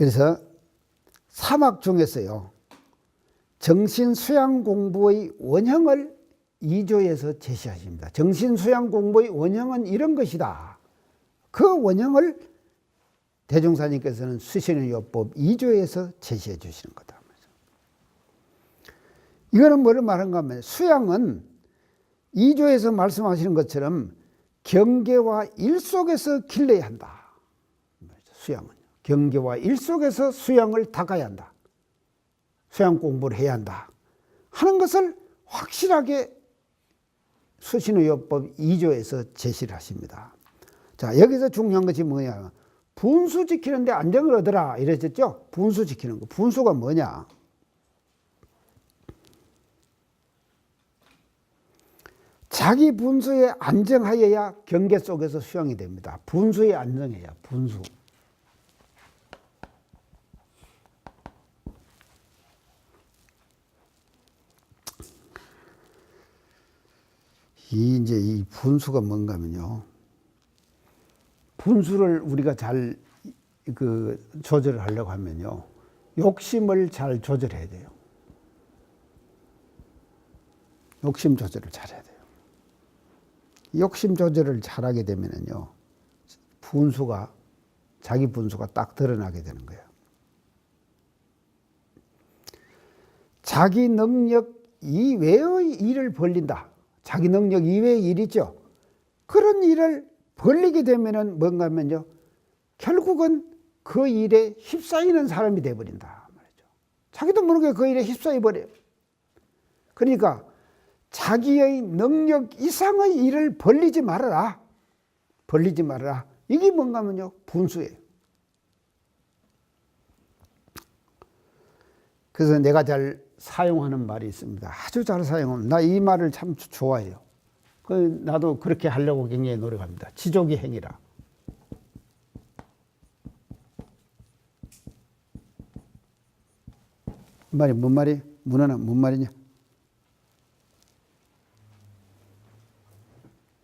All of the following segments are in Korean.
그래서 사막 중에서요, 정신수양 공부의 원형을 2조에서 제시하십니다. 정신수양 공부의 원형은 이런 것이다. 그 원형을 대종사님께서는 수신의요법 2조에서 제시해 주시는 거다. 이거는 뭐를 말하는가 하면, 수양은 2조에서 말씀하시는 것처럼 경계와 일 속에서 길러야 한다. 수양은 경계와 일 속에서 수양을 닦아야 한다. 수양 공부를 해야 한다 하는 것을 확실하게 수신의요법 2조에서 제시를 하십니다. 자, 여기서 중요한 것이 뭐냐, 분수 지키는데 안정을 얻으라 이랬었죠. 분수 지키는 거. 분수가 뭐냐, 자기 분수에 안정하여야 경계 속에서 수양이 됩니다. 분수에 안정해야. 분수. 이제 이 분수가 뭔가 하면요, 분수를 우리가 잘 조절을 하려고 하면요, 욕심을 잘 조절해야 돼요. 욕심 조절을 잘해야 돼요. 욕심 조절을 잘하게 되면은요, 분수가, 자기 분수가 딱 드러나게 되는 거예요. 자기 능력 이외의 일을 벌린다. 자기 능력 이외의 일이죠. 그런 일을 벌리게 되면은 뭔가 하면요, 결국은 그 일에 휩싸이는 사람이 되어버린다 말이죠. 자기도 모르게 그 일에 휩싸여 버려요. 그러니까 자기의 능력 이상의 일을 벌리지 말아라. 벌리지 말아라. 이게 뭔가 하면요, 분수예요. 그래서 내가 잘 사용하는 말이 있습니다. 아주 잘 사용합니다. 나 이 말을 참 좋아해요. 나도 그렇게 하려고 굉장히 노력합니다. 지족이 행위라. 말이 뭔 말이? 문화는 뭔 말이냐?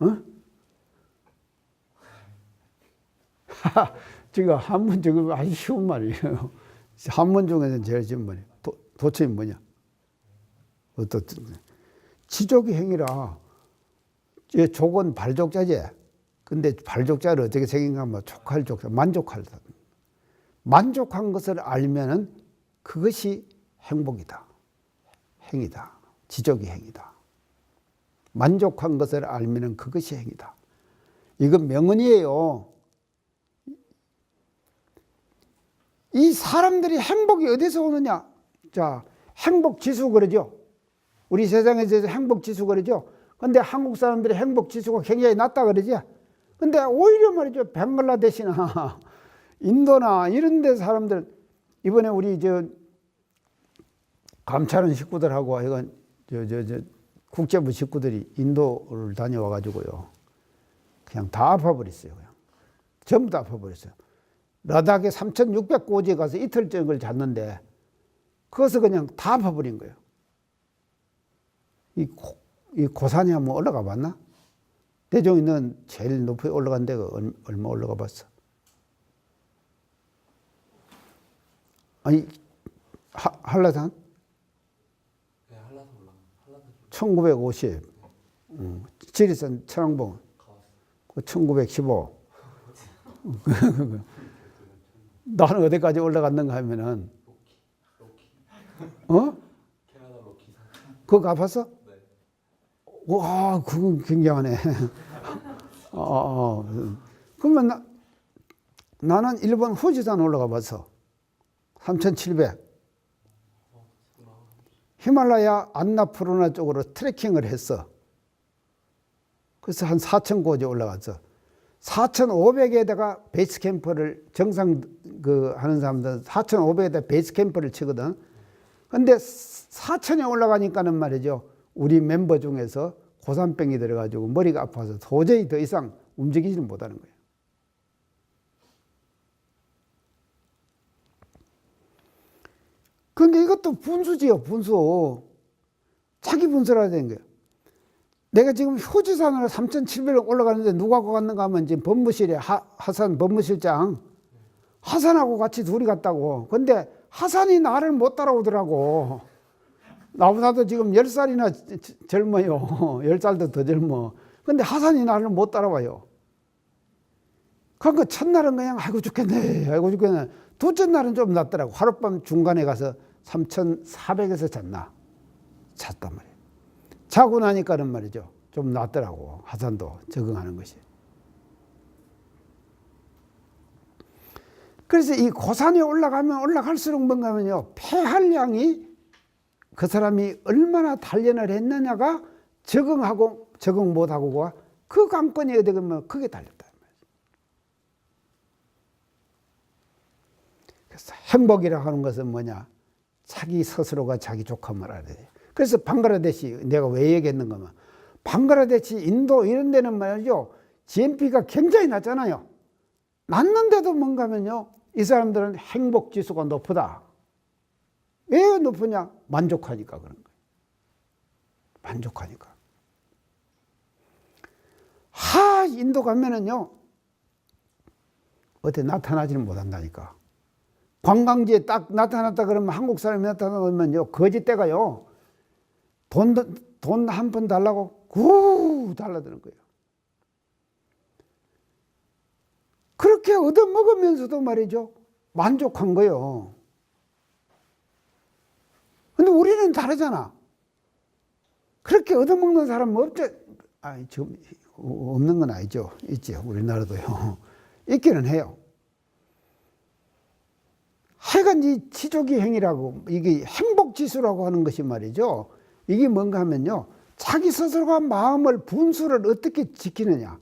어? 지금 한문 지금 아주 쉬운 말이에요. 한문 중에서는 제일 쉬운 말이에요. 도처이 뭐냐? 지족이 행위라. 족은 발족자지. 근데 발족자를 어떻게 생긴가 하면 족할 족자, 만족하다. 만족한 것을 알면은 그것이 행복이다. 행위다. 지족이 행위다. 만족한 것을 알면은 그것이 행위다. 이건 명언이에요. 이 사람들이 행복이 어디서 오느냐? 자, 행복 지수 그러죠. 우리 세상에서 행복 지수 그러죠. 근데 한국 사람들의 행복 지수가 굉장히 낮다 그러지. 근데 오히려 말이죠, 벵글라데시나 인도나 이런 데 사람들, 이번에 우리 감찰원 식구들하고 이건 국제부 식구들이 인도를 다녀와 가지고요, 그냥 다 아파버렸어요. 그냥 전부 다 아파버렸어요. 라닥에 3,600고지에 가서 이틀째를 잤는데 그것을 그냥 다 아파버린 거예요. 이 고산에 한번 올라가 봤나? 대종이는 제일 높이 올라간 데가 얼마 올라가 봤어? 아니, 한라산? 네, 한라산 올라가. 1950. 지리산 천왕봉. 1915. 나는 어디까지 올라갔는가 하면은, 어? 캐나다 로키 산. 그거 가봤어? 네. 와, 그건 굉장하네. 그러면 나는 일본 후지산 올라가 봤어. 3,700. 히말라야 안나푸르나 쪽으로 트레킹을 했어. 그래서 한 4,000고지 올라갔어. 4,500에다가 베이스 캠프를 정상 하는 사람들은 4,500에다 베이스 캠프를 치거든. 근데 4,000에 올라가니까는 말이죠, 우리 멤버 중에서 고산병이 들어가지고 머리가 아파서 도저히 더 이상 움직이지는 못하는 거예요. 그런데 이것도 분수지요, 분수. 자기 분수라야 되는 거예요. 내가 지금 휴지산으로 3,700을 올라가는데 누가 갔는가 하면 지금 법무실에 하산 법무실장 하산하고 같이 둘이 갔다고. 근데 하산이 나를 못 따라오더라고. 나보다도 지금 10살이나 젊어요. 10살도 더 젊어. 근데 하산이 나를 못 따라와요. 그러니까 첫날은 그냥 아이고 죽겠네. 아이고 죽겠네. 둘째 날은 좀 낫더라고. 하룻밤 중간에 가서 3,400에서 잤단 말이에요. 자고 나니까는 말이죠. 좀 낫더라고. 하산도 적응하는 것이. 그래서 이 고산에 올라가면 올라갈수록 뭔가 하면요. 폐활량이 그 사람이 얼마나 단련을 했느냐가 적응하고 적응 못하고가 그 관건이 어디 가면 크게 달렸다. 그래서 행복이라고 하는 것은 뭐냐? 자기 스스로가 자기 족함을 알아야 돼. 그래서 방글라데시 내가 왜 얘기했는가 하면 방글라데시, 인도 이런 데는 말이죠. GNP가 굉장히 낮잖아요. 낮는데도 뭔가 하면요. 이 사람들은 행복 지수가 높다. 왜 높으냐? 만족하니까 그런 거예요. 만족하니까. 인도 가면은요. 어디 나타나지는 못한다니까. 관광지에 딱 나타났다 그러면 한국 사람이 나타나면요. 거짓대가요. 돈 한 푼 달라고 달라드는 거예요. 그렇게 얻어먹으면서도 말이죠. 만족한 거예요. 근데 우리는 다르잖아. 그렇게 얻어먹는 사람은 없죠. 지금 없는 건 아니죠. 있죠. 우리나라도요. 있기는 해요. 하여간 이 치조기 행위라고, 이게 행복지수라고 하는 것이 말이죠. 이게 뭔가 하면요. 자기 스스로가 마음을, 분수를 어떻게 지키느냐.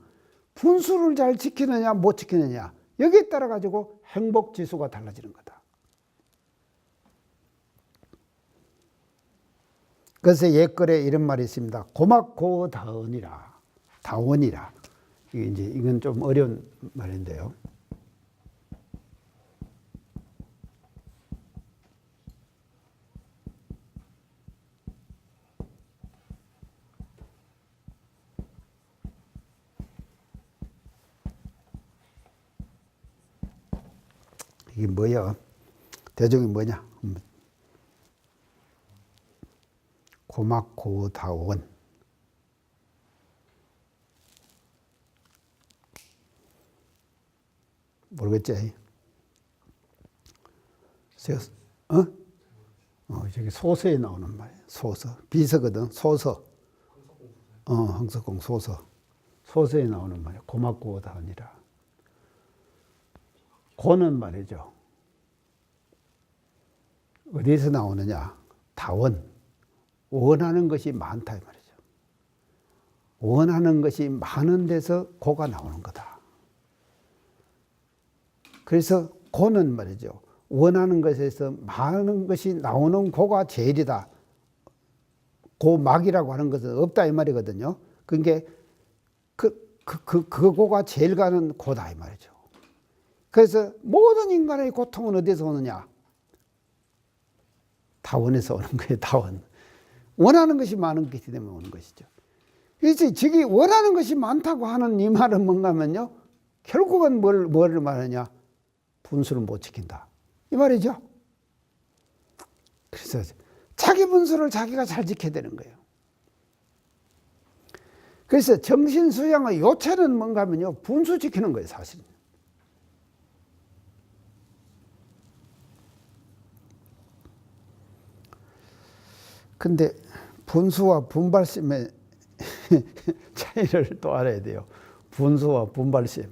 분수를 잘 지키느냐, 못 지키느냐. 여기에 따라 가지고 행복지수가 달라지는 거다. 그래서 옛글에 이런 말이 있습니다. 고맙고 다원이라. 다원이라. 이건 좀 어려운 말인데요. 이게 뭐야? 대종이 뭐냐? 고맙고 다원. 모르겠지? 저기 소서에 나오는 말이야. 소서. 비서거든. 소서. 황석공 소서. 소서에 나오는 말이야. 고맙고 다원이라. 고는 말이죠. 어디서 나오느냐? 다원. 원하는 것이 많다 이 말이죠. 원하는 것이 많은 데서 고가 나오는 거다. 그래서 고는 말이죠. 원하는 것에서 많은 것이 나오는 고가 제일이다. 고막이라고 하는 것은 없다 이 말이거든요. 그게 그 고가 제일 가는 고다 이 말이죠. 그래서 모든 인간의 고통은 어디서 오느냐? 다원에서 오는 거예요. 다원. 원하는 것이 많은 것이 때문에 오는 것이죠. 그래서 저기 원하는 것이 많다고 하는 이 말은 뭔가 하면요. 결국은 뭐를 말하냐? 분수를 못 지킨다. 이 말이죠. 그래서 자기 분수를 자기가 잘 지켜야 되는 거예요. 그래서 정신수양의 요체는 뭔가 하면요. 분수 지키는 거예요. 사실은. 근데 분수와 분발심의 차이를 또 알아야 돼요. 분수와 분발심.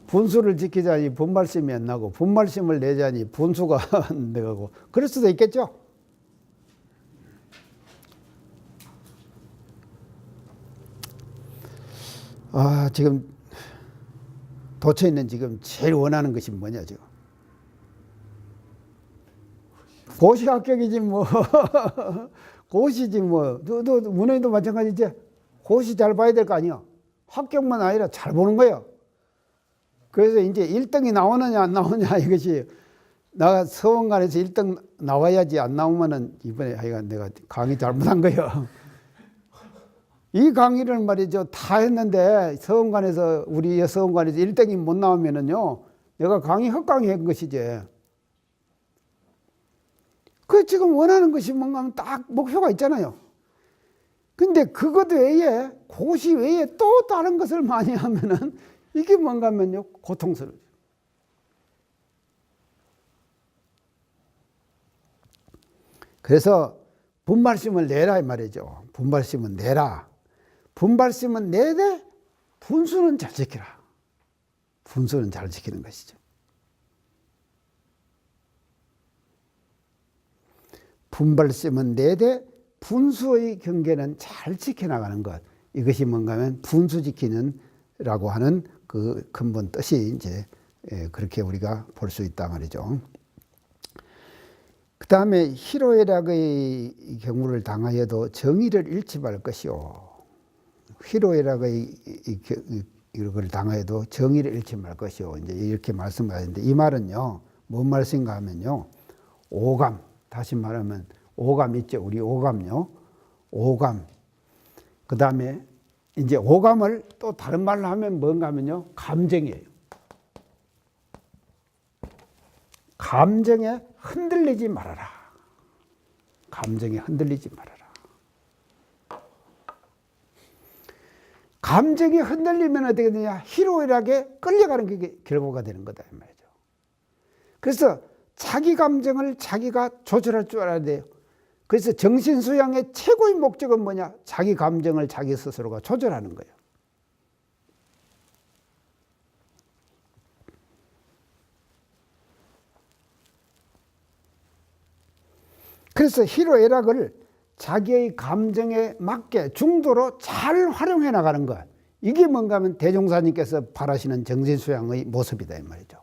분수를 지키자니 분발심이 안 나고 분발심을 내자니 분수가 안 되고 그럴 수도 있겠죠. 지금 도처에는 지금 제일 원하는 것이 뭐냐 지금. 고시 합격이지 뭐. 고시지 뭐. 너 문헌도 마찬가지지. 고시 잘 봐야 될 거 아니야. 합격만 아니라 잘 보는 거예요. 그래서 이제 1등이 나오느냐 안 나오느냐 이것이 나 서원관에서 1등 나와야지 안 나오면은 이번에 하여간 내가 강의 잘못한 거예요. 이 강의를 말이죠. 다 했는데 서원관에서 우리 서원관에서 1등이 못 나오면은요. 내가 강의 헛강의 한 것이지. 그 지금 원하는 것이 뭔가 하면 딱 목표가 있잖아요. 근데 그것 외에 고시 외에 또 다른 것을 많이 하면은 이게 뭔가 하면요. 고통스러워요. 그래서 분발심을 내라 이 말이죠. 분발심은 내라. 분발심은 내되 분수는 잘 지키라. 분수는 잘 지키는 것이죠. 분발심은 내되 분수의 경계는 잘 지켜나가는 것. 이것이 뭔가 하면 분수 지키는 라고 하는 그 근본 뜻이 이제 그렇게 우리가 볼 수 있다 말이죠. 그 다음에 희로애락의 경우를 당하여도 정의를 잃지 말 것이요. 희로애락의 이걸 당하여도 정의를 잃지 말 것이요. 이제 이렇게 말씀하셨는데 이 말은요, 뭔 말씀인가 하면요, 오감, 다시 말하면 오감 있죠. 우리 오감요. 오감. 그 다음에 이제 오감을 또 다른 말로 하면 뭔가 하면요, 감정이에요. 감정에 흔들리지 말아라. 감정에 흔들리지 말아라. 감정이 흔들리면 어떻게 되냐? 희로애락에 끌려가는 게 결과가 되는 거다 이 말이죠. 그래서 자기 감정을 자기가 조절할 줄 알아야 돼요. 그래서 정신수양의 최고의 목적은 뭐냐? 자기 감정을 자기 스스로가 조절하는 거예요. 그래서 희로애락을 자기의 감정에 맞게 중도로 잘 활용해 나가는 것. 이게 뭔가 하면 대종사님께서 바라시는 정신수양의 모습이다 이 말이죠.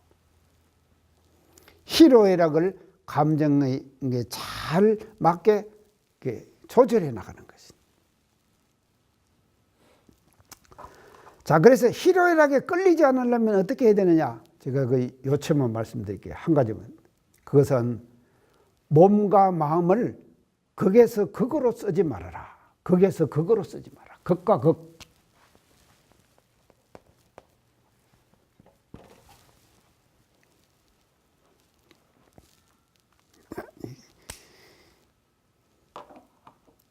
희로애락을 감정에 잘 맞게 조절해 나가는 것이. 자, 그래서 희로애락에 끌리지 않으려면 어떻게 해야 되느냐? 제가 그 요점만 말씀드릴게요. 한 가지만. 그것은 몸과 마음을 극에서 극으로 쓰지 말아라. 극에서 극으로 쓰지 마라. 극과 극.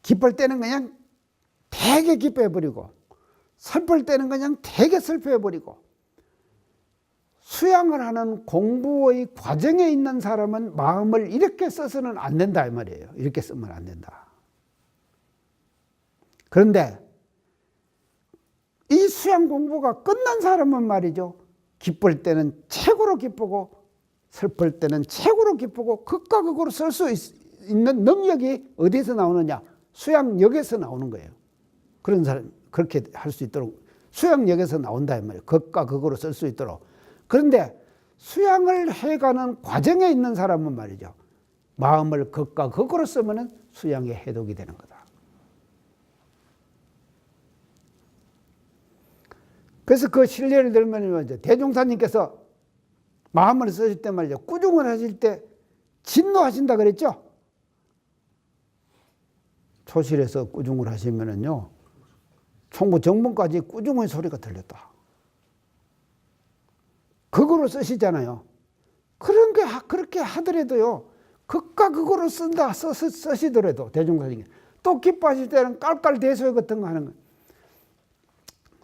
기쁠 때는 그냥 되게 기뻐해버리고, 슬플 때는 그냥 되게 슬퍼해버리고, 수양을 하는 공부의 과정에 있는 사람은 마음을 이렇게 써서는 안 된다 이 말이에요. 이렇게 쓰면 안 된다. 그런데 이 수양 공부가 끝난 사람은 말이죠. 기쁠 때는 최고로 기쁘고 슬플 때는 최고로 기쁘고 극과 극으로 쓸 수 있는 능력이 어디서 나오느냐? 수양역에서 나오는 거예요. 그런 사람 그렇게 할 수 있도록 수양역에서 나온다 이 말이에요. 극과 극으로 쓸 수 있도록. 그런데 수양을 해가는 과정에 있는 사람은 말이죠. 마음을 극과 극으로 쓰면 수양의 해독이 되는 거다. 그래서 그 실례를 들면 이제 대종사님께서 마음을 쓰실 때 말이죠. 꾸중을 하실 때 진노하신다 그랬죠. 초실에서 꾸중을 하시면은요, 총무 정문까지 꾸중의 소리가 들렸다. 극으로 쓰시잖아요. 그렇게 하더라도요, 극과 극으로 쓰시더라도, 대종사님. 또 기뻐하실 때는 깔깔대소회 같은 거 하는 거예요.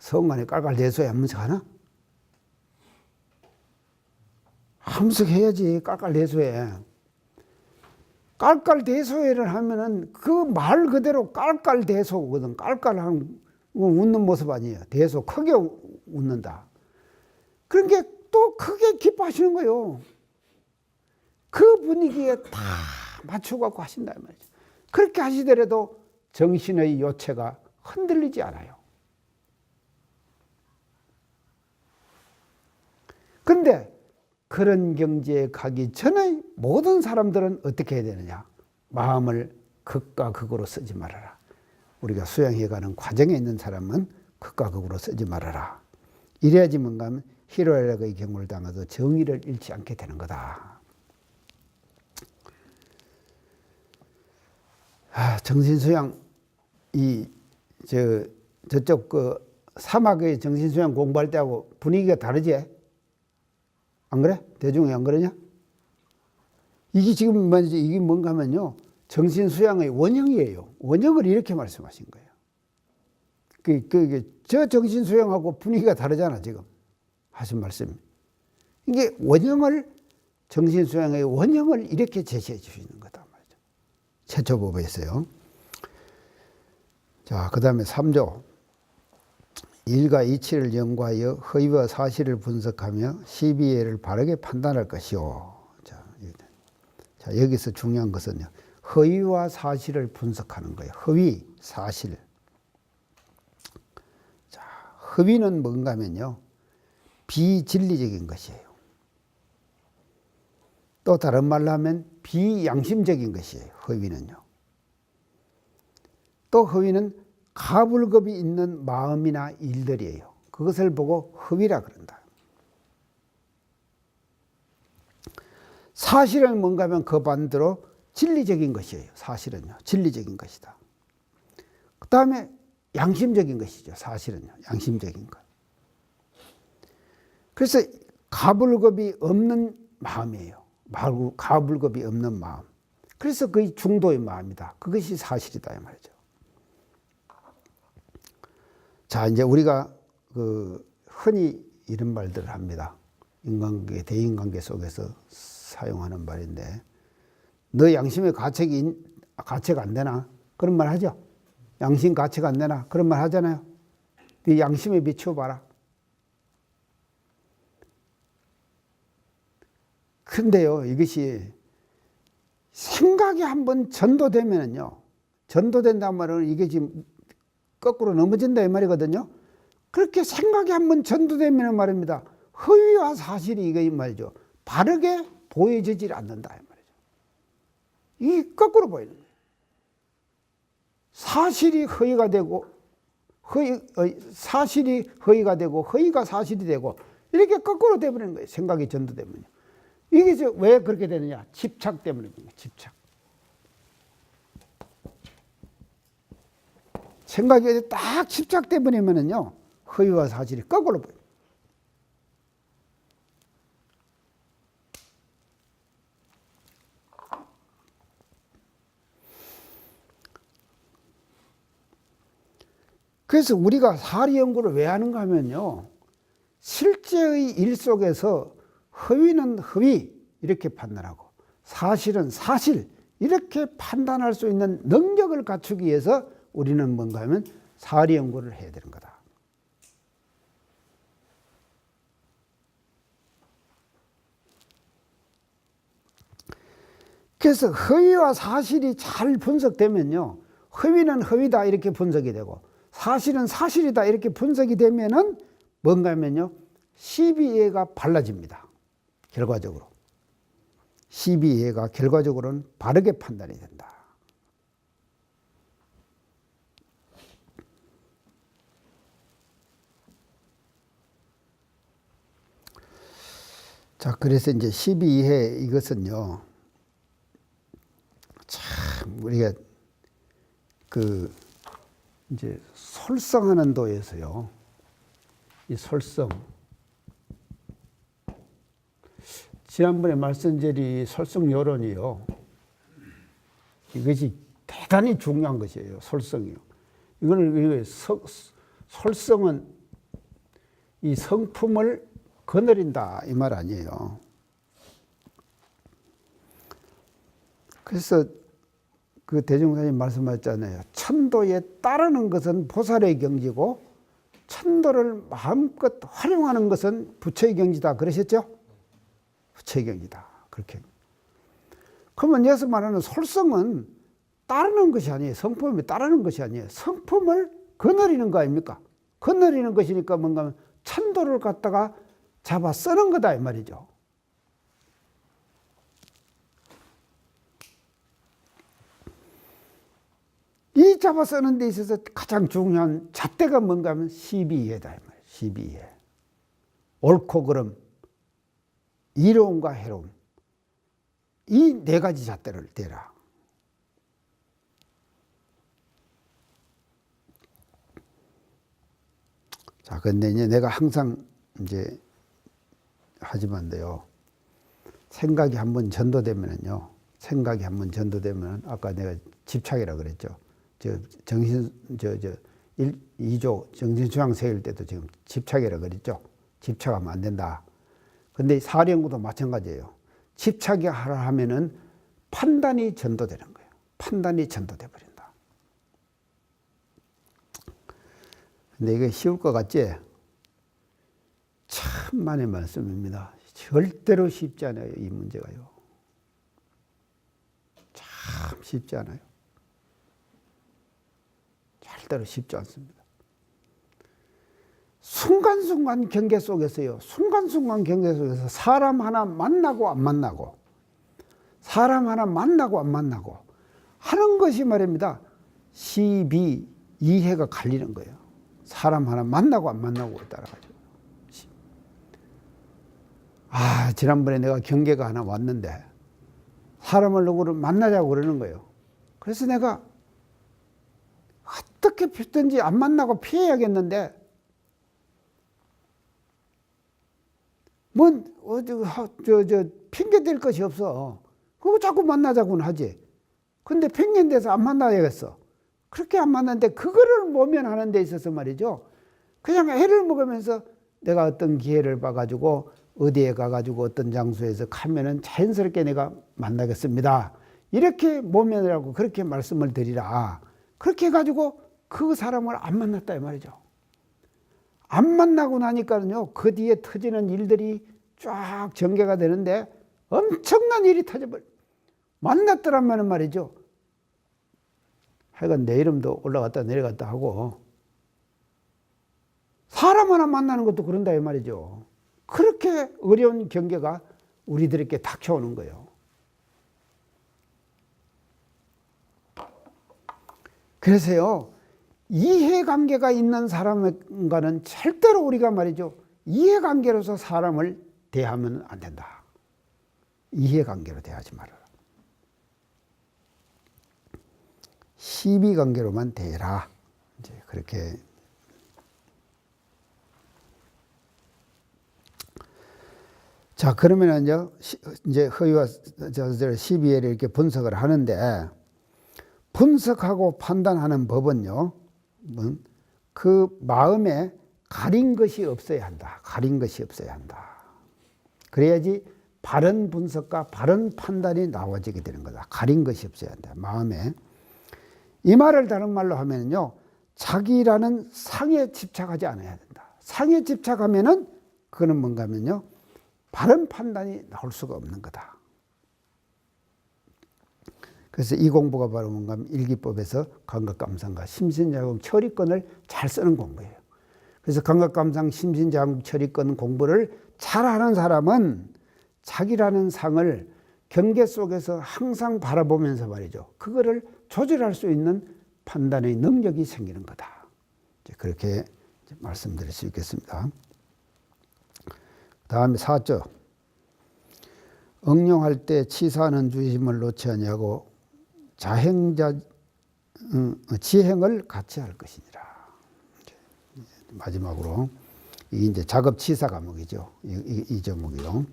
성관에 깔깔대소회 한 번씩 하나? 한 번씩 해야지, 깔깔대소회. 깔깔대소회를 하면은 그 말 그대로 깔깔대소거든. 깔깔한 웃는 모습 아니에요. 대소, 크게 웃는다. 그런 게 또 크게 기뻐하시는 거예요. 그 분위기에 다 맞춰갖고 하신다 말이죠. 그렇게 하시더라도 정신의 요체가 흔들리지 않아요. 그런데 그런 경지에 가기 전에 모든 사람들은 어떻게 해야 되느냐? 마음을 극과 극으로 쓰지 말아라. 우리가 수양해가는 과정에 있는 사람은 극과 극으로 쓰지 말아라. 이래야지 뭔가 하면 희로애락의 경우를 당해도 정의를 잃지 않게 되는 거다. 정신수양, 저쪽 그 사막의 정신수양 공부할 때하고 분위기가 다르지? 안 그래? 대중이 안 그러냐? 이게 지금 뭐지? 이게 뭔가 하면요. 정신수양의 원형이에요. 원형을 이렇게 말씀하신 거예요. 저 정신수양하고 분위기가 다르잖아, 지금. 하신 말씀. 이게 원형을, 정신수양의 원형을 이렇게 제시해 주시는 거다 말이죠. 최초 법에서요. 자, 그 다음에 3조. 일과 이치를 연구하여 허위와 사실을 분석하며 시비예를 바르게 판단할 것이요. 자, 여기서 중요한 것은요. 허위와 사실을 분석하는 거예요. 허위, 사실. 자, 허위는 뭔가 하면요. 비진리적인 것이에요. 또 다른 말로 하면 비양심적인 것이에요. 허위는요. 또 허위는 가불겁이 있는 마음이나 일들이에요. 그것을 보고 허위라 그런다. 사실은 뭔가 하면 그 반대로 진리적인 것이에요. 사실은요. 진리적인 것이다. 그 다음에 양심적인 것이죠. 사실은요. 양심적인 것. 그래서 가불겁이 없는 마음이에요. 가불겁이 없는 마음. 그래서 거의 중도의 마음이다. 그것이 사실이다 이 말이죠. 자, 이제 우리가 흔히 이런 말들을 합니다. 인간관계, 대인관계 속에서 사용하는 말인데, 너 양심의 가책 안 되나? 그런 말 하죠. 양심 가책 안 되나? 그런 말 하잖아요. 네 양심에 비춰봐라. 근데요, 이것이 생각이 한번 전도되면은요, 전도된단 말은 이게 지금 거꾸로 넘어진다 이 말이거든요. 그렇게 생각이 한번 전도되면 말입니다. 허위와 사실이 이거 이 말이죠. 바르게 보여지질 않는다 이 말이죠. 이게 거꾸로 보이는 거예요. 사실이 허위가 되고 사실이 허위가 되고 허위가 사실이 되고 이렇게 거꾸로 되버리는 거예요. 생각이 전도되면요. 이게 왜 그렇게 되느냐? 집착 때문입니다. 집착. 생각이 딱 집착돼 버리면은요, 허위와 사실이 거꾸로 보여요. 그래서 우리가 사리 연구를 왜 하는가 하면요, 실제의 일 속에서 허위는 허위 이렇게 판단하고 사실은 사실 이렇게 판단할 수 있는 능력을 갖추기 위해서 우리는 뭔가 하면 사리 연구를 해야 되는 거다. 그래서 허위와 사실이 잘 분석되면요, 허위는 허위다 이렇게 분석이 되고 사실은 사실이다 이렇게 분석이 되면은 뭔가 하면요, 시비이해가 발라집니다. 결과적으로. 시비이해가 결과적으로는 바르게 판단이 된다. 자, 그래서 이제 시비이해 이것은요, 참 우리가 이제 솔성하는 도에서요, 이 솔성. 지난번에 말씀드린 솔성 요론이요, 이것이 대단히 중요한 것이에요. 솔성이요. 이거는 솔성은 이 성품을 거느린다 이 말 아니에요. 그래서 그 대종사님 말씀하셨잖아요. 천도에 따르는 것은 보살의 경지고 천도를 마음껏 활용하는 것은 부처의 경지다 그러셨죠? 부처의 경지다. 그렇게. 그러면 여기서 말하는 솔성은 따르는 것이 아니에요. 성품이 따르는 것이 아니에요. 성품을 거느리는 거 아닙니까? 거느리는 것이니까 뭔가 하면 천도를 갖다가 잡아 쓰는 거다 이 말이죠. 이 잡아 쓰는 데 있어서 가장 중요한 잣대가 뭔가 하면 시비이해다 이 말이에요. 시비이해. 옳고 그름, 이로움과 해로움. 이 네 가지 잣대를 대라. 자, 근데 이제 내가 항상 이제 하지만요. 생각이 한번 전도되면은요. 생각이 한번 전도되면 아까 내가 집착이라 그랬죠. 정신 2조 정신수양 세울 때도 지금 집착이라 그랬죠. 집착하면 안 된다. 근데 사령구도 마찬가지예요. 집착이 하라 하면은 판단이 전도되는 거예요. 판단이 전도돼 버린다. 근데 이게 쉬울 것 같지? 천만의 말씀입니다. 절대로 쉽지 않아요. 이 문제가요. 참 쉽지 않아요. 절대로 쉽지 않습니다. 순간순간 경계 속에서요. 순간순간 경계 속에서 사람 하나 만나고 안 만나고 사람 하나 만나고 안 만나고 하는 것이 말입니다. 시비 이해가 갈리는 거예요. 사람 하나 만나고 안 만나고 따라가지고. 아, 지난번에 내가 경계가 하나 왔는데 사람을 누구를 만나자고 그러는 거예요. 그래서 내가 어떻게 폈든지 안 만나고 피해야겠는데 핑계 댈 것이 없어. 그거 자꾸 만나자고는 하지. 근데 핑계 대서 안 만나야겠어. 그렇게 안 만났는데 그거를 모면하는 데 있어서 말이죠. 그냥 애를 먹으면서 내가 어떤 기회를 봐가지고 어디에 가가지고 어떤 장소에서 가면은 자연스럽게 내가 만나겠습니다. 이렇게 모면을 하고 그렇게 말씀을 드리라. 그렇게 해가지고 그 사람을 안 만났다 이 말이죠. 안 만나고 나니까는요, 그 뒤에 터지는 일들이 쫙 전개가 되는데 엄청난 일이 터져버려. 만났더라면 말이죠. 하여간 내 이름도 올라갔다 내려갔다 하고 사람 하나 만나는 것도 그런다 이 말이죠. 그렇게 어려운 경계가 우리들에게 닥쳐오는 거예요. 그래서요, 이해관계가 있는 사람과는 절대로 우리가 말이죠. 이해관계로서 사람을 대하면 안 된다. 이해관계로 대하지 말아라. 시비관계로만 대해라. 이제 그렇게. 자, 그러면 이제 허위와 시비를 이렇게 분석을 하는데, 분석하고 판단하는 법은요, 그 마음에 가린 것이 없어야 한다. 가린 것이 없어야 한다. 그래야지 바른 분석과 바른 판단이 나와지게 되는 거다. 가린 것이 없어야 한다. 마음에. 이 말을 다른 말로 하면요, 자기라는 상에 집착하지 않아야 된다. 상에 집착하면은 그거는 뭔가 하면요, 바른 판단이 나올 수가 없는 거다. 그래서 이 공부가 바로 뭔가 하면 일기법에서 감각감상과 심신자국 처리권을 잘 쓰는 공부예요. 그래서 감각감상 심신자국 처리권 공부를 잘하는 사람은 자기라는 상을 경계 속에서 항상 바라보면서 말이죠. 그거를 조절할 수 있는 판단의 능력이 생기는 거다. 그렇게 말씀드릴 수 있겠습니다. 다음에 4조. 응용할 때 치사하는 주의심을 놓지 아니하고 지행을 같이 할 것이니라. 마지막으로 이게 이제 작업치사 과목이죠. 이 종목이요.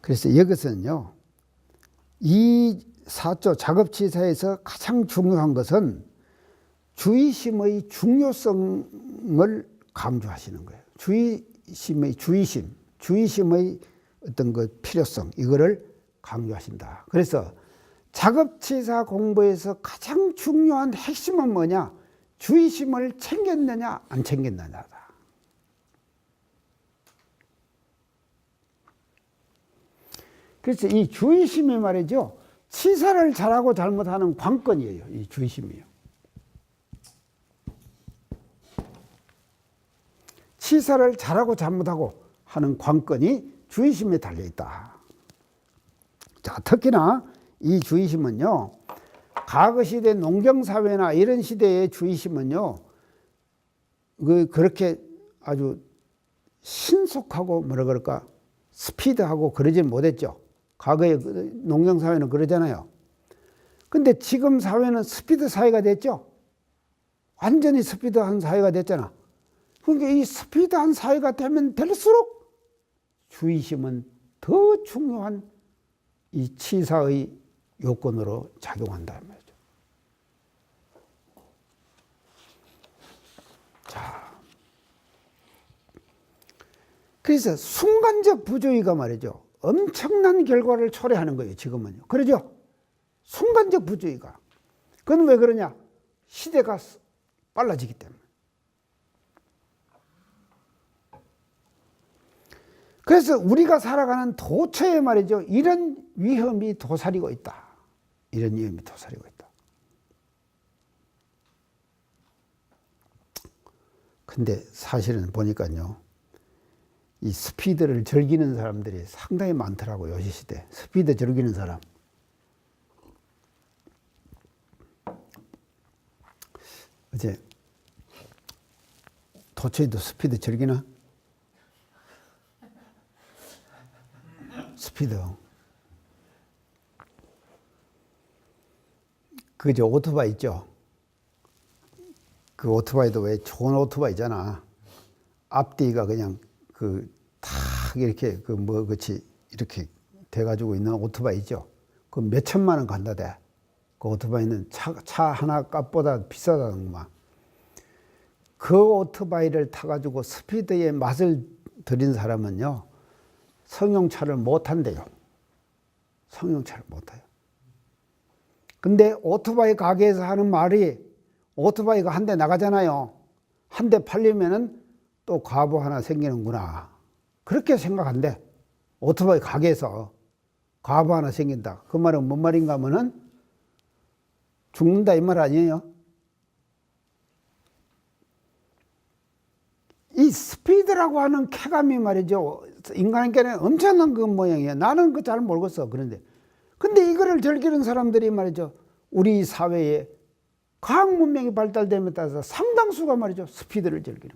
그래서 여기서는요, 이 4조 작업치사에서 가장 중요한 것은 주의심의 중요성을 강조하시는 거예요. 주의심의 어떤 그 필요성, 이거를 강조하신다. 그래서 작업치사 공부에서 가장 중요한 핵심은 뭐냐? 주의심을 챙겼느냐, 안 챙겼느냐다. 그래서 이 주의심이 말이죠. 치사를 잘하고 잘못하는 관건이에요. 이 주의심이요. 치사를 잘하고 잘못하고 하는 관건이 주의심에 달려있다. 자, 특히나 이 주의심은요, 과거 시대 농경사회나 이런 시대의 주의심은요, 그렇게 아주 신속하고 뭐라 그럴까, 스피드하고 그러진 못했죠. 과거의 농경사회는 그러잖아요. 근데 지금 사회는 스피드 사회가 됐죠. 완전히 스피드한 사회가 됐잖아. 그러니까 이 스피드한 사회가 되면 될수록 주의심은 더 중요한 이 치사의 요건으로 작용한다 말이죠. 자, 그래서 순간적 부주의가 말이죠. 엄청난 결과를 초래하는 거예요, 지금은요. 그러죠? 순간적 부주의가. 그건 왜 그러냐? 시대가 빨라지기 때문에. 그래서 우리가 살아가는 도처에 말이죠. 이런 위험이 도사리고 있다. 이런 위험이 도사리고 있다. 근데 사실은 보니까요. 이 스피드를 즐기는 사람들이 상당히 많더라고요. 요새 시대. 스피드 즐기는 사람. 어제 도처에도 스피드 즐기나? 스피드. 그저 오토바이 있죠? 그 오토바이도 왜 좋은 오토바이잖아. 앞뒤가 그냥 탁 이렇게 그치 이렇게 돼가지고 있는 오토바이 있죠? 그 몇 천만 원 간다대. 그 오토바이는 차 하나 값보다 비싸다는 거만. 그 오토바이를 타가지고 스피드의 맛을 들인 사람은요, 승용차를 못 한대요. 승용차를 못 타요. 근데 오토바이 가게에서 하는 말이 오토바이가 한 대 나가잖아요. 한 대 팔리면은 또 과부 하나 생기는구나. 그렇게 생각한대. 오토바이 가게에서 과부 하나 생긴다. 그 말은 뭔 말인가 하면은 죽는다 이 말 아니에요? 이 스피드라고 하는 쾌감이 말이죠. 인간에게는 엄청난 그 모양이에요. 나는 그 잘 모르겠어. 그런데. 근데 이거를 즐기는 사람들이 말이죠. 우리 사회에 과학 문명이 발달됨에 따라서 상당수가 말이죠. 스피드를 즐기는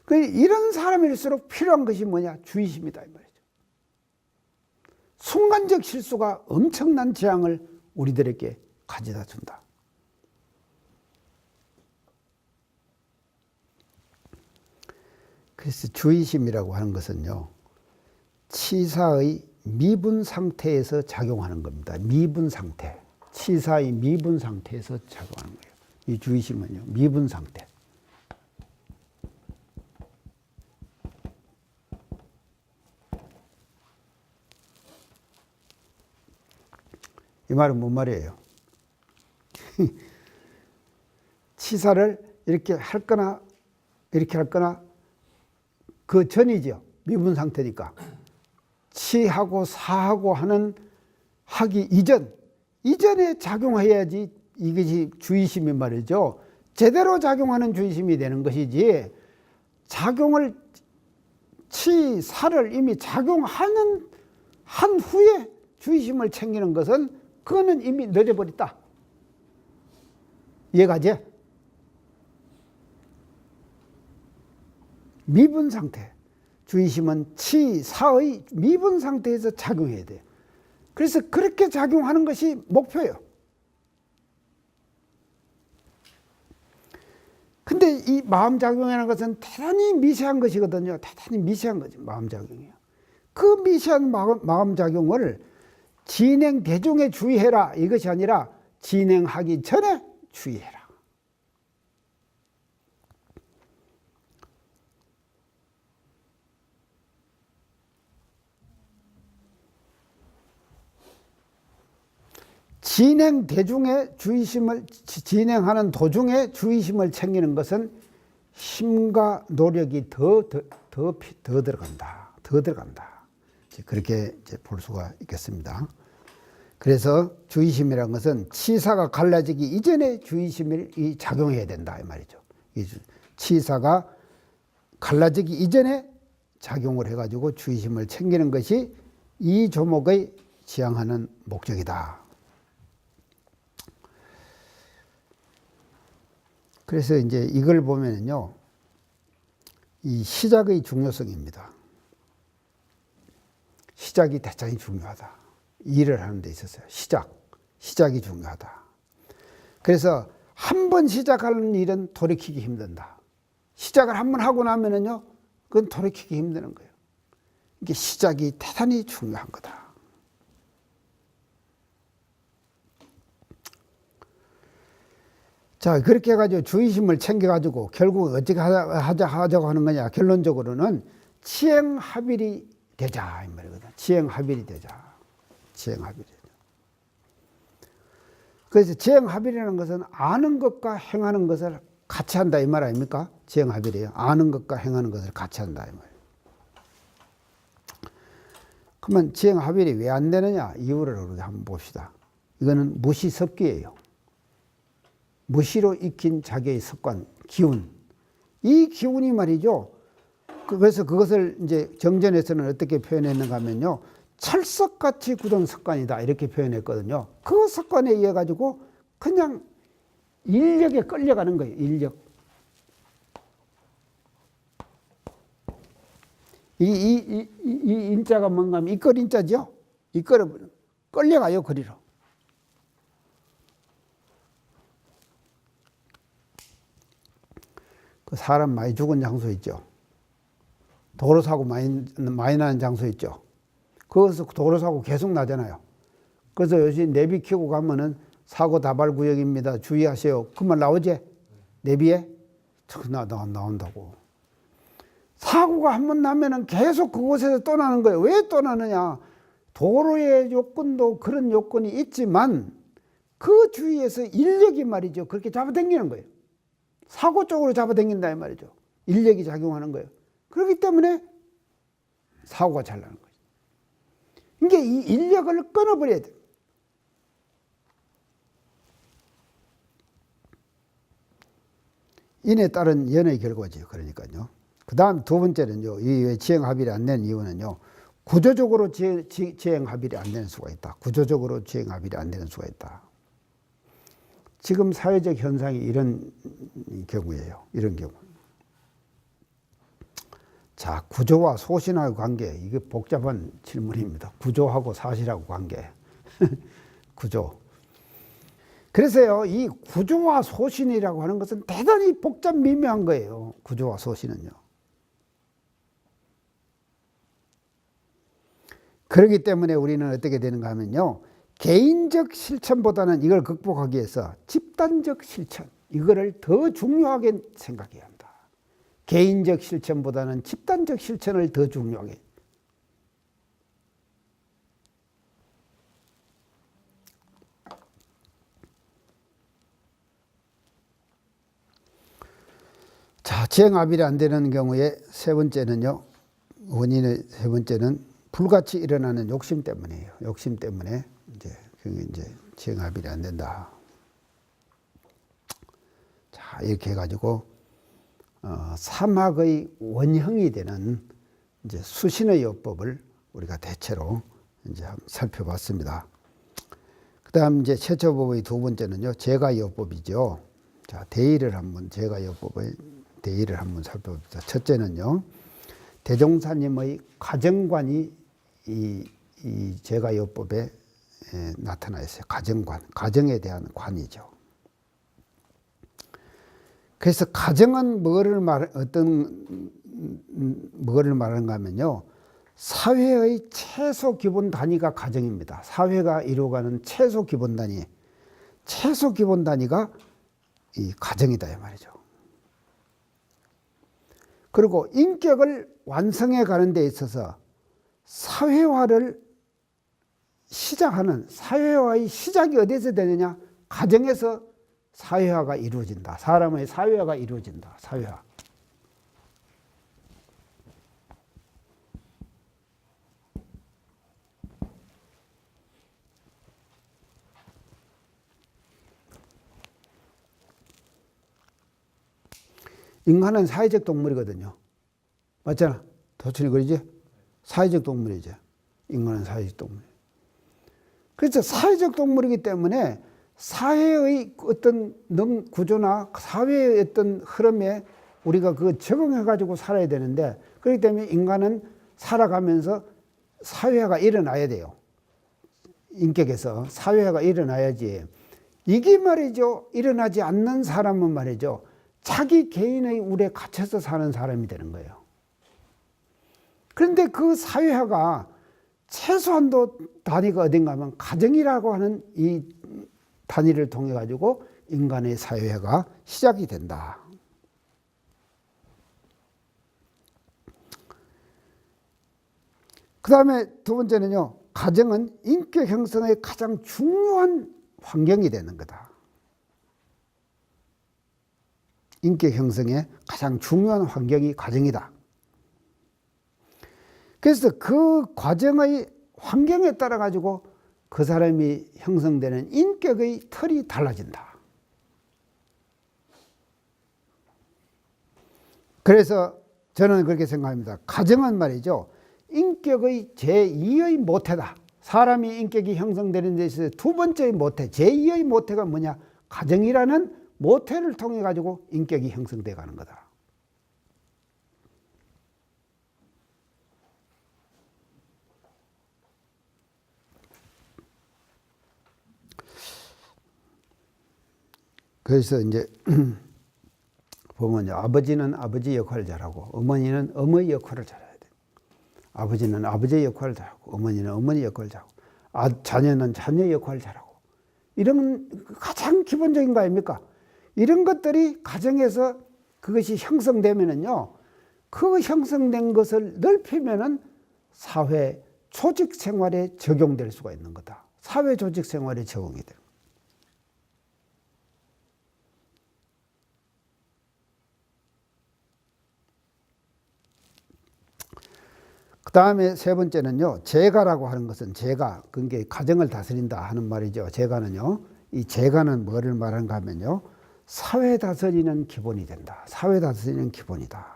거예요. 이런 사람일수록 필요한 것이 뭐냐? 주의심이다. 이 말이죠. 순간적 실수가 엄청난 재앙을 우리들에게 가져다 준다. 그래서 주의심이라고 하는 것은요, 치사의 미분 상태에서 작용하는 겁니다. 미분 상태. 치사의 미분 상태에서 작용하는 거예요. 이 주의심은요, 미분 상태. 이 말은 뭔 말이에요? 치사를 이렇게 할 거나, 이렇게 할 거나, 그 전이죠. 미분 상태니까. 치하고 사하고 하기 이전에 작용해야지 이것이 주의심이 말이죠. 제대로 작용하는 주의심이 되는 것이지, 치사를 이미 작용하는 한 후에 주의심을 챙기는 것은 그거는 이미 늦어버렸다. 이해가지? 미분 상태. 주의심은 치사의 미분 상태에서 작용해야 돼요. 그래서 그렇게 작용하는 것이 목표예요. 근데 이 마음작용이라는 것은 대단히 미세한 것이거든요. 대단히 미세한 거죠. 마음작용이요. 그 미세한 마음작용을 진행 대중에 주의해라. 이것이 아니라 진행하기 전에 주의해라. 진행하는 도중에 주의심을 챙기는 것은 힘과 노력이 더 들어간다. 더 들어간다. 그렇게 이제 볼 수가 있겠습니다. 그래서 주의심이라는 것은 치사가 갈라지기 이전에 주의심이 작용해야 된다. 이 말이죠. 치사가 갈라지기 이전에 작용을 해가지고 주의심을 챙기는 것이 이 조목의 지향하는 목적이다. 그래서 이제 이걸 보면요, 이 시작의 중요성입니다. 시작이 대단히 중요하다. 일을 하는 데 있어서요. 시작이 중요하다. 그래서 한 번 시작하는 일은 돌이키기 힘든다. 시작을 한 번 하고 나면은요, 그건 돌이키기 힘드는 거예요. 이게 시작이 대단히 중요한 거다. 자, 그렇게 해가지고 주의심을 챙겨가지고 결국 어떻게 하자고 하는 거냐. 결론적으로는 치행합일이 되자. 이 말이거든. 치행합일이 되자. 치행합일이 되자. 그래서 치행합일이라는 것은 아는 것과 행하는 것을 같이 한다. 이 말 아닙니까? 치행합일이에요. 아는 것과 행하는 것을 같이 한다. 이 말이에요. 그러면 치행합일이 왜 안 되느냐? 이유를 우리가 한번 봅시다. 이거는 무시섭기예요. 무시로 익힌 자기의 습관, 기운. 이 기운이 말이죠. 그래서 그것을 이제 정전에서는 어떻게 표현했는가 하면요. 철석같이 굳은 습관이다. 이렇게 표현했거든요. 그 습관에 의해 가지고 그냥 인력에 끌려가는 거예요. 인력. 이 인자가 뭔가 하면 이끌 인자죠. 이끌어 끌려가요. 그리로. 그 사람 많이 죽은 장소 있죠. 도로사고 많이 나는 장소 있죠. 거기서 도로사고 계속 나잖아요. 그래서 요즘 내비 켜고 가면은 사고 다발 구역입니다. 주의하세요. 그 말 나오지? 내비에? 나온다고. 사고가 한 번 나면은 계속 그곳에서 또 나는 거예요. 왜 또 나느냐? 도로의 요건도 그런 요건이 있지만 그 주위에서 인력이 말이죠. 그렇게 잡아당기는 거예요. 사고 쪽으로 잡아당긴다 이 말이죠. 인력이 작용하는 거예요. 그렇기 때문에 사고가 잘 나는 거죠. 이게 이 인력을 끊어버려야 돼요. 인에 따른 연의 결과죠. 그러니까요. 그 다음 두 번째는요. 이 지행합일이 안 되는 이유는요. 구조적으로 지행합일이 안 되는 수가 있다. 구조적으로 지행합일이 안 되는 수가 있다. 지금 사회적 현상이 이런 경우예요. 이런 경우. 자, 구조와 소신하고 관계. 이게 복잡한 질문입니다. 구조하고 사실하고 관계. 구조. 그래서요, 이 구조와 소신이라고 하는 것은 대단히 복잡 미묘한 거예요. 구조와 소신은요. 그렇기 때문에 우리는 어떻게 되는가 하면요. 개인적 실천보다는 이걸 극복하기 위해서 집단적 실천, 이거를 더 중요하게 생각해야 한다. 개인적 실천보다는 집단적 실천을 더 중요하게. 자, 지행합일이 안 되는 경우에 세 번째는요. 원인의 세 번째는 불같이 일어나는 욕심 때문이에요. 욕심 때문에 이제 지행합일이 안 된다. 자, 이렇게 해가지고 사막의 원형이 되는 이제 수신의 요법을 우리가 대체로 이제 한번 살펴봤습니다. 그다음 이제 최초법의 두 번째는요, 제가요법이죠. 자, 제가요법의 대의를 한번 살펴봅시다. 첫째는요, 대종사님의 가정관이 이 제가요법에 나타나 있어요. 가정관, 가정에 대한 관이죠. 그래서 가정은 뭐를 말하는가 하면요, 사회의 최소 기본 단위가 가정입니다. 사회가 이루어가는 최소 기본 단위가 이 가정이다 이 말이죠. 그리고 인격을 완성해 가는 데 있어서 사회화를 시작하는, 사회화의 시작이 어디서 되느냐? 가정에서 사회화가 이루어진다. 사람의 사회화가 이루어진다. 사회화. 인간은 사회적 동물이거든요. 맞잖아. 도춘이 그러지? 사회적 동물이죠. 인간은 사회적 동물. 그래서 사회적 동물이기 때문에 사회의 어떤 구조나 사회의 어떤 흐름에 우리가 그 적응해가지고 살아야 되는데, 그렇기 때문에 인간은 살아가면서 사회화가 일어나야 돼요. 인격에서 사회화가 일어나야지. 이게 말이죠. 일어나지 않는 사람은 말이죠. 자기 개인의 울에 갇혀서 사는 사람이 되는 거예요. 그런데 그 사회화가 최소한도 단위가 어딘가 하면 가정이라고 하는 이 단위를 통해 가지고 인간의 사회화가 시작이 된다. 그 다음에 두 번째는요. 가정은 인격 형성의 가장 중요한 환경이 되는 거다. 인격 형성의 가장 중요한 환경이 가정이다. 그래서 그 과정의 환경에 따라 가지고 그 사람이 형성되는 인격의 틀이 달라진다. 그래서 저는 그렇게 생각합니다. 가정은 말이죠. 인격의 제2의 모태다. 사람이 인격이 형성되는 데 있어서 두 번째의 모태, 제2의 모태가 뭐냐? 가정이라는 모태를 통해 가지고 인격이 형성돼 가는 거다. 그래서 이제 보면요. 아버지는 아버지 역할을 잘하고 어머니는 어머니 역할을 잘해야 돼. 아버지는 아버지의 역할을 잘하고 어머니는 어머니 역할을 잘하고 자녀는 자녀 역할을 잘하고 이런 가장 기본적인 거 아닙니까? 이런 것들이 가정에서 그것이 형성되면은요. 그 형성된 것을 넓히면은 사회 조직 생활에 적용될 수가 있는 거다. 사회 조직 생활에 적용이 돼요. 그 다음에 세 번째는요, 제가라고 하는 것은 제가, 그게 가정을 다스린다 하는 말이죠. 제가는요, 이 제가는 뭐를 말하는가 하면요, 사회 다스리는 기본이 된다. 사회 다스리는 기본이다.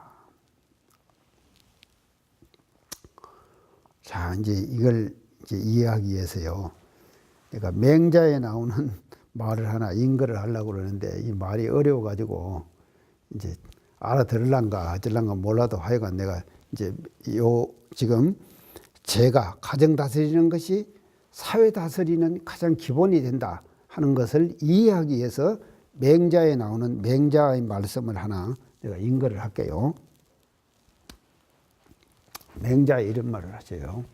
자, 이제 이걸 이제 이해하기 위해서요, 내가 맹자에 나오는 말을 하나 인거를 하려고 그러는데 이 말이 어려워가지고 이제 알아들을란가 어쩔란가 몰라도 하여간 내가 이제 지금 제가 가정 다스리는 것이 사회 다스리는 가장 기본이 된다 하는 것을 이해하기 위해서 맹자에 나오는 맹자의 말씀을 하나 내가 인거를 할게요. 맹자 이런 말을 하세요.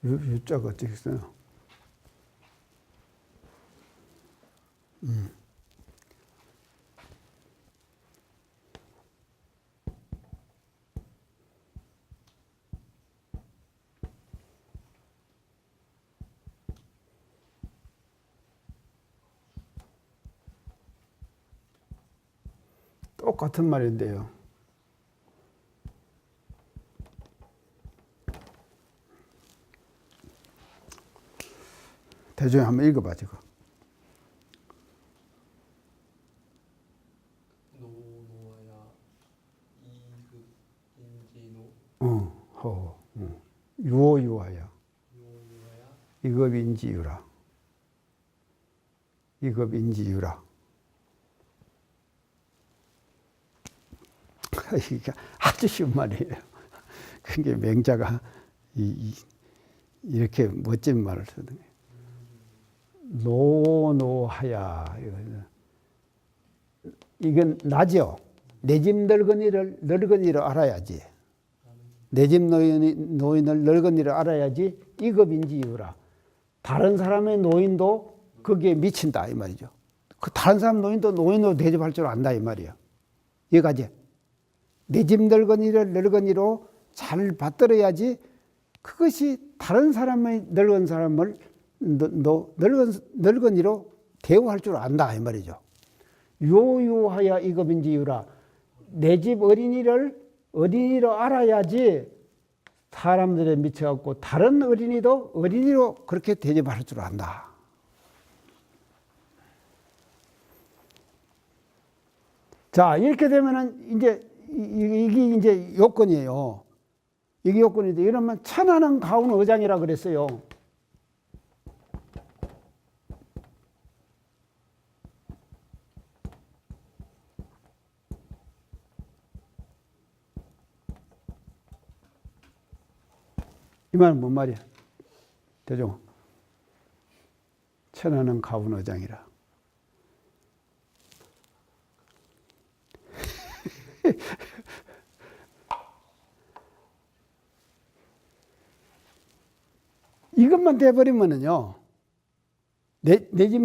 유자가 어떻게 써요? 똑같은 말인데요. 대중에 한번 읽어봐, 지금. 노노야 이극 인지노 유오유하야 요요야 이급인지유라. 이급인지유라. 이게 아주 쉬운 말이에요. 그게 맹자가 이렇게 멋진 말을 쓰는 거예요. 노노하야. 이건 나죠. 내 집 늙은이를 알아야지. 내 집 노인을 늙은이를 알아야지. 이급인지유라. 다른 사람의 노인도 거기에 미친다 이 말이죠. 그 다른 사람 노인도 노인으로 대접할 줄 안다 이 말이야. 여기까지. 내 집 늙은이로 잘 받들어야지. 그것이 다른 사람의 늙은 사람을 늙은이로 대우할 줄 안다 이 말이죠. 요요하야 이급인지유라. 내 집 어린이로 알아야지 사람들에 미쳐갖고 다른 어린이도 어린이로 그렇게 대접할 줄 안다. 자, 이렇게 되면은 이제 이게 이제 요건이에요. 이게 요건인데 이러면 천하는 가운 어장이라 그랬어요. 이 말은 뭔 말이야? 대종. 천하는 가운 어장이라. 이것만 돼버리면은요, 내 집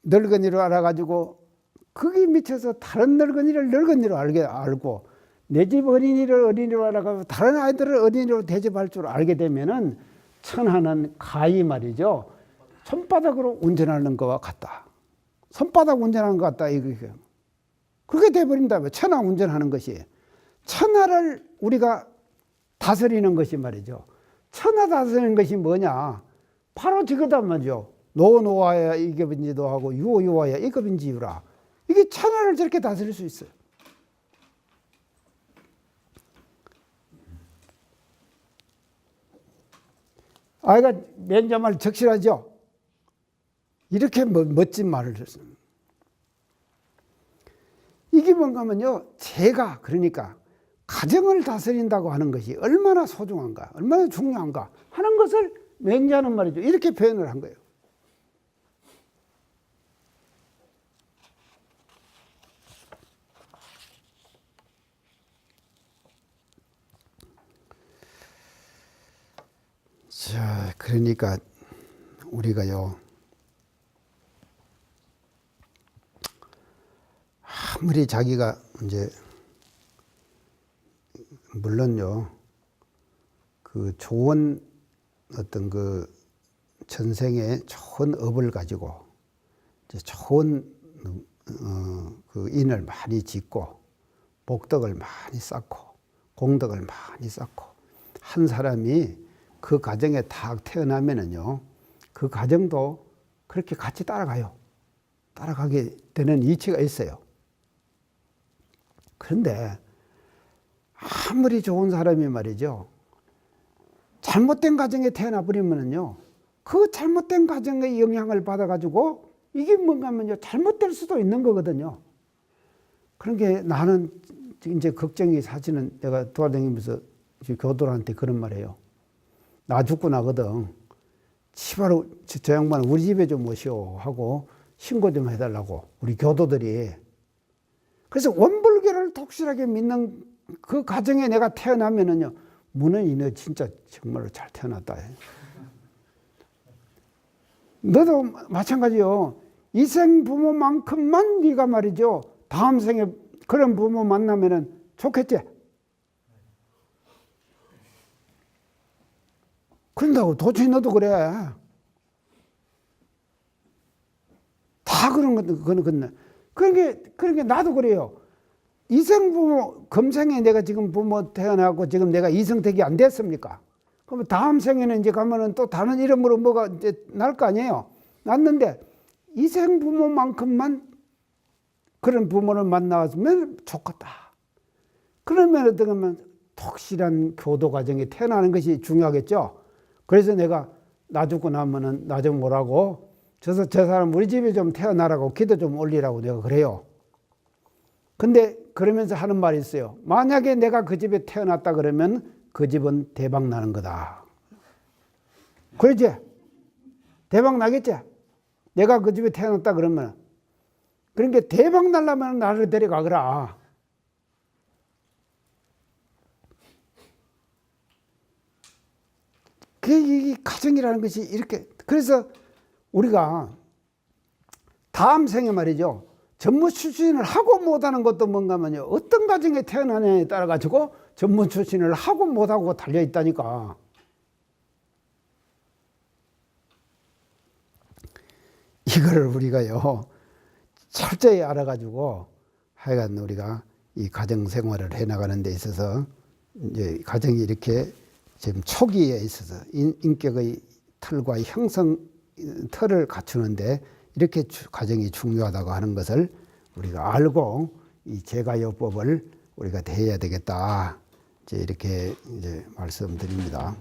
늙은이로 알아가지고, 거기 미쳐서 다른 늙은이로 알고, 내 집 어린이로 알아가지고, 다른 아이들을 어린이로 대접할 줄 알게 되면은, 천하는 가히 말이죠. 손바닥으로 운전하는 것과 같다. 손바닥 운전하는 것 같다. 이거. 그렇게 돼버린다면, 천하 운전하는 것이. 천하를 우리가 다스리는 것이 말이죠. 천하 다스리는 것이 뭐냐? 바로 저거단 말이죠. 노노하야 이급인지도 하고 유오유하야 이급인지유라. 이게 천하를 저렇게 다스릴 수 있어요. 아이가 맨자말 적실하죠? 이렇게 멋진 말을 했습니다. 이게 뭔가 하면요. 제가 그러니까 가정을 다스린다고 하는 것이 얼마나 소중한가, 얼마나 중요한가 하는 것을 맹자는 말이죠. 이렇게 표현을 한 거예요. 자, 그러니까 우리가요, 아무리 자기가 이제 물론요, 그 좋은 어떤 그 전생에 좋은 업을 가지고 이제 좋은 그 인을 많이 짓고 복덕을 많이 쌓고 공덕을 많이 쌓고 한 사람이 그 가정에 딱 태어나면은요, 그 가정도 그렇게 같이 따라가요. 따라가게 되는 이치가 있어요. 그런데 아무리 좋은 사람이 말이죠, 잘못된 가정에 태어나 버리면은요, 그 잘못된 가정의 영향을 받아가지고 이게 뭔가 하면요, 잘못될 수도 있는 거거든요. 그런 게 나는 이제 걱정이 사실은 내가 돌아다니면서 교도들한테 그런 말이에요. 나 죽고 나거든. 치바로 저 양반 우리 집에 좀 오시오 하고 신고 좀 해달라고 우리 교도들이. 그래서 원불교를 독실하게 믿는 그 가정에 내가 태어나면은요, 문은이 너 진짜 정말로 잘 태어났다. 너도 마찬가지요. 이생 부모만큼만 네가 말이죠, 다음 생에 그런 부모 만나면은 좋겠지. 그런다고 도대체 너도 그래. 다 그런 거는 그러니까 나도 그래요. 이생 부모, 금생에 내가 지금 부모 태어나고 지금 내가 이성택이 안 됐습니까? 그러면 다음 생에는 이제 가면은 또 다른 이름으로 뭐가 이제 날 거 아니에요? 났는데 이생 부모만큼만 그런 부모를 만나면 좋겠다. 그러면 어떻게 하면 독실한 교도 과정에 태어나는 것이 중요하겠죠. 그래서 내가 나 죽고 나면은 나 좀 오라고, 저 사람 우리 집에 좀 태어나라고 기도 좀 올리라고 내가 그래요. 근데 그러면서 하는 말이 있어요. 만약에 내가 그 집에 태어났다 그러면 그 집은 대박 나는 거다. 그러지? 대박 나겠지? 내가 그 집에 태어났다 그러면. 그러니까 대박 날려면 나를 데려가거라. 이 가정이라는 것이 이렇게. 그래서 우리가 다음 생에 말이죠, 전무 출신을 하고 못하는 것도 뭔가 하면요, 어떤 가정에 태어나냐에 따라 가지고 전무 출신을 하고 못하고 달려 있다니까. 이거를 우리가요 철저히 알아가지고 하여간 우리가 이 가정 생활을 해나가는 데 있어서 이제 가정이 이렇게 지금 초기에 있어서 인격의 틀과 형성 틀을 갖추는데 이렇게 가정이 중요하다고 하는 것을 우리가 알고 이 제가요법을 우리가 대해야 되겠다. 이제 이렇게 이제 말씀드립니다.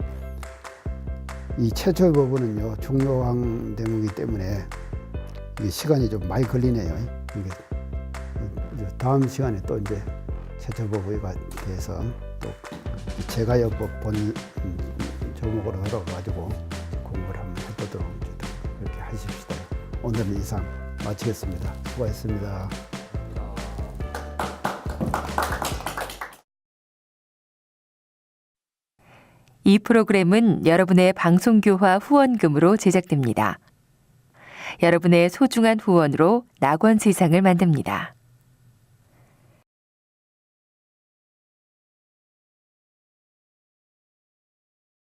이 최초의 법원은요, 중요한 대목이기 때문에 이 시간이 좀 많이 걸리네요. 이제 다음 시간에 또 이제 최초 법원에 대해서 또 제가요법 본 조목으로 걸어가지고 공부를 한번 해보도록 그렇게 하십시다. 오늘은 이상 마치겠습니다. 수고하셨습니다. 이 프로그램은 여러분의 방송교화 후원금으로 제작됩니다. 여러분의 소중한 후원으로 낙원 세상을 만듭니다.